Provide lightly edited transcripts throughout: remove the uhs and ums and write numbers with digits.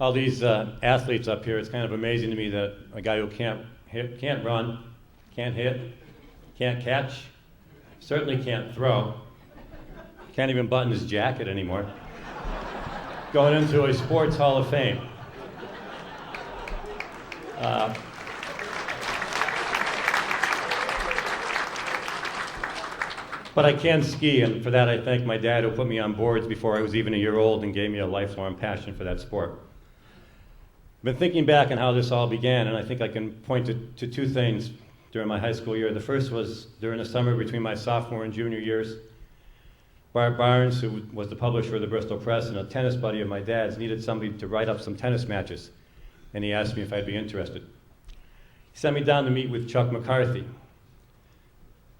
all these athletes up here, it's kind of amazing to me that a guy who can't run, can't hit, can't catch, certainly can't throw, can't even button his jacket anymore, going into a sports Hall of Fame. But I can ski, and for that I thank my dad who put me on boards before I was even a year old and gave me a lifelong passion for that sport. I've been thinking back on how this all began, and I think I can point to two things during my high school year. The first was during the summer between my sophomore and junior years. Bart Barnes, who was the publisher of the Bristol Press and a tennis buddy of my dad's, needed somebody to write up some tennis matches, and he asked me if I'd be interested. He sent me down to meet with Chuck McCarthy.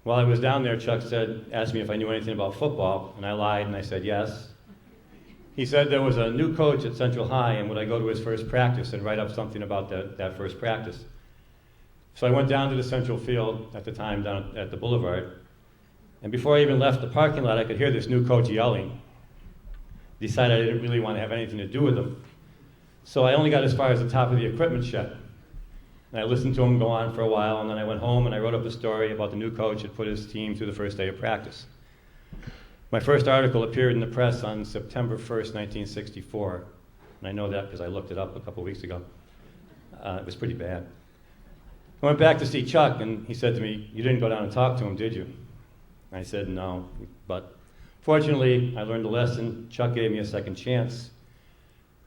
While I was down there, Chuck asked me if I knew anything about football, and I lied and I said yes. He said there was a new coach at Central High, and would I go to his first practice and write up something about that first practice. So I went down to the central field at the time down at the Boulevard, and before I even left the parking lot, I could hear this new coach yelling. Decided I didn't really want to have anything to do with him. So I only got as far as the top of the equipment shed. And I listened to him go on for a while, and then I went home and I wrote up a story about the new coach that put his team through the first day of practice. My first article appeared in the press on September 1st, 1964. And I know that because I looked it up a couple weeks ago. It was pretty bad. I went back to see Chuck, and he said to me, "You didn't go down and talk to him, did you?" I said, "No." But fortunately, I learned a lesson. Chuck gave me a second chance.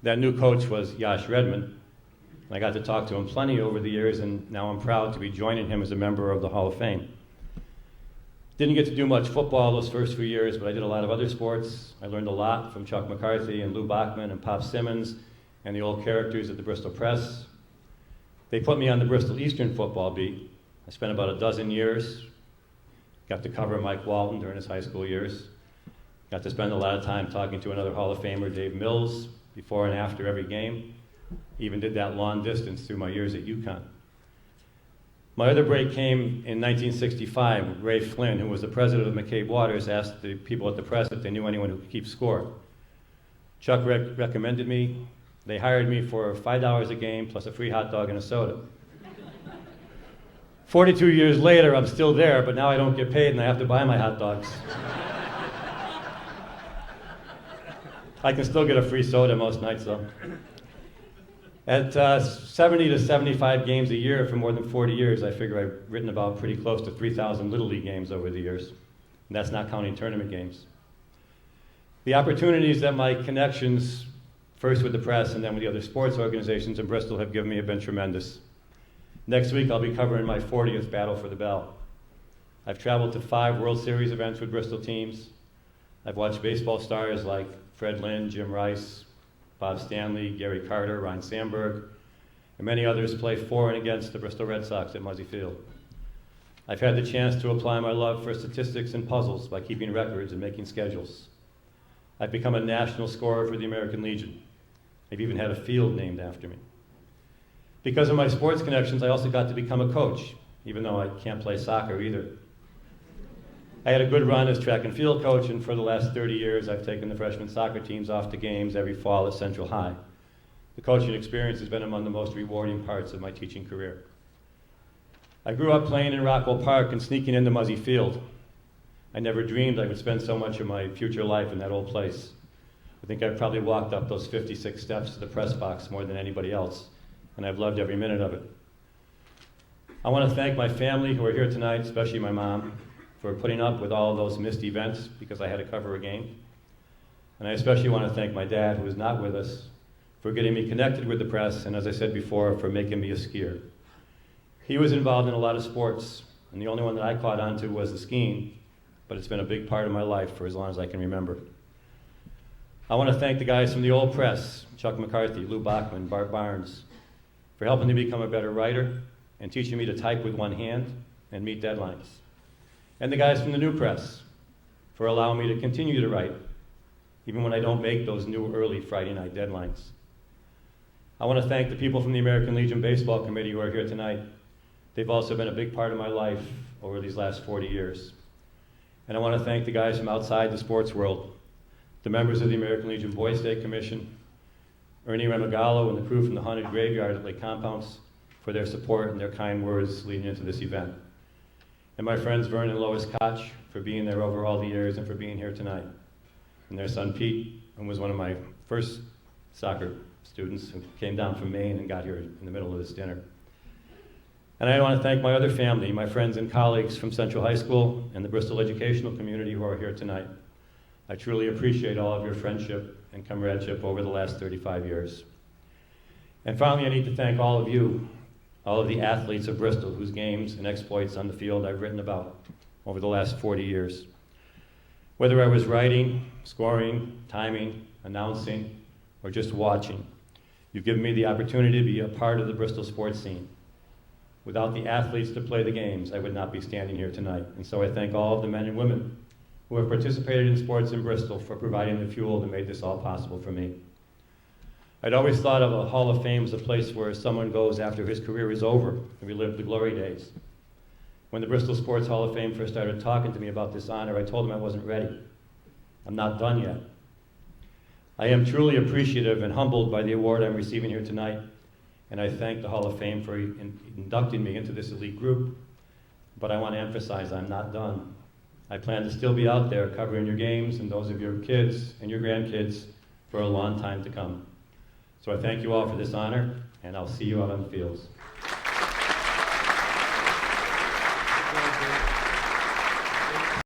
That new coach was Yosh Redmond. I got to talk to him plenty over the years, and now I'm proud to be joining him as a member of the Hall of Fame. Didn't get to do much football those first few years, but I did a lot of other sports. I learned a lot from Chuck McCarthy and Lou Bachman and Pop Simmons and the old characters at the Bristol Press. They put me on the Bristol Eastern football beat. I spent about a dozen years. Got to cover Mike Walton during his high school years. Got to spend a lot of time talking to another Hall of Famer, Dave Mills, before and after every game. Even did that long distance through my years at UConn. My other break came in 1965 when Ray Flynn, who was the president of McCabe Waters, asked the people at the press if they knew anyone who could keep score. Chuck recommended me. They hired me for $5 a game plus a free hot dog and a soda. 42 years later, I'm still there, but now I don't get paid and I have to buy my hot dogs. I can still get a free soda most nights, though. At 70 to 75 games a year for more than 40 years, I figure I've written about pretty close to 3,000 Little League games over the years. And that's not counting tournament games. The opportunities that my connections, first with the press and then with the other sports organizations in Bristol, have given me have been tremendous. Next week, I'll be covering my 40th Battle for the Bell. I've traveled to 5 World Series events with Bristol teams. I've watched baseball stars like Fred Lynn, Jim Rice, Bob Stanley, Gary Carter, Ryan Sandberg, and many others play for and against the Bristol Red Sox at Muzzy Field. I've had the chance to apply my love for statistics and puzzles by keeping records and making schedules. I've become a national scorer for the American Legion. I've even had a field named after me. Because of my sports connections, I also got to become a coach, even though I can't play soccer either. I had a good run as track and field coach, and for the last 30 years, I've taken the freshman soccer teams off to games every fall at Central High. The coaching experience has been among the most rewarding parts of my teaching career. I grew up playing in Rockwell Park and sneaking into Muzzy Field. I never dreamed I would spend so much of my future life in that old place. I think I've probably walked up those 56 steps to the press box more than anybody else, and I've loved every minute of it. I want to thank my family who are here tonight, especially my mom, for putting up with all of those missed events because I had to cover a game. And I especially want to thank my dad, who is not with us, for getting me connected with the press, and as I said before, for making me a skier. He was involved in a lot of sports, and the only one that I caught on to was the skiing, but it's been a big part of my life for as long as I can remember. I want to thank the guys from the old press, Chuck McCarthy, Lou Bachman, Bart Barnes, for helping me become a better writer and teaching me to type with one hand and meet deadlines. And the guys from the new press for allowing me to continue to write, even when I don't make those new early Friday night deadlines. I want to thank the people from the American Legion Baseball Committee who are here tonight. They've also been a big part of my life over these last 40 years. And I want to thank the guys from outside the sports world, the members of the American Legion Boys Day Commission, Ernie Remigallo and the crew from the Haunted Graveyard at Lake Compounce for their support and their kind words leading into this event. And my friends Vern and Lois Koch for being there over all the years and for being here tonight. And their son Pete, who was one of my first soccer students who came down from Maine and got here in the middle of this dinner. And I want to thank my other family, my friends and colleagues from Central High School and the Bristol educational community who are here tonight. I truly appreciate all of your friendship and comradeship over the last 35 years. And finally, I need to thank all of you, all of the athletes of Bristol whose games and exploits on the field I've written about over the last 40 years. Whether I was writing, scoring, timing, announcing, or just watching, you've given me the opportunity to be a part of the Bristol sports scene. Without the athletes to play the games, I would not be standing here tonight. And so I thank all of the men and women who have participated in sports in Bristol for providing the fuel that made this all possible for me. I'd always thought of a Hall of Fame as a place where someone goes after his career is over and relive the glory days. When the Bristol Sports Hall of Fame first started talking to me about this honor, I told them I wasn't ready. I'm not done yet. I am truly appreciative and humbled by the award I'm receiving here tonight, and I thank the Hall of Fame for inducting me into this elite group, but I want to emphasize I'm not done. I plan to still be out there covering your games and those of your kids and your grandkids for a long time to come. So I thank you all for this honor, and I'll see you out on the fields.